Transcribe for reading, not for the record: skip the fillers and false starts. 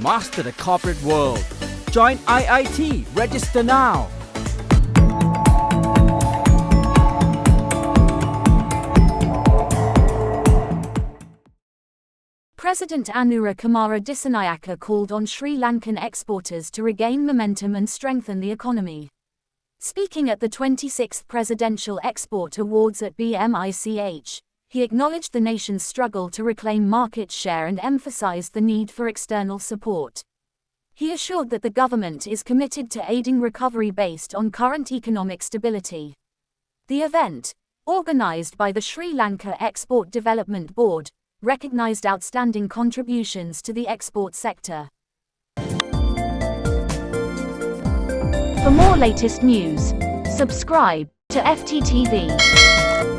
master the corporate world. Join IIT. Register now. President Anura Kumar Disanayake called on Sri Lankan exporters to regain momentum and strengthen the economy. Speaking at the 26th Presidential Export Awards at BMICH, he acknowledged the nation's struggle to reclaim market share and emphasized the need for external support. He assured that the government is committed to aiding recovery based on current economic stability. The event, organized by the Sri Lanka Export Development Board, recognized outstanding contributions to the export sector. For more latest news, subscribe to FTTV.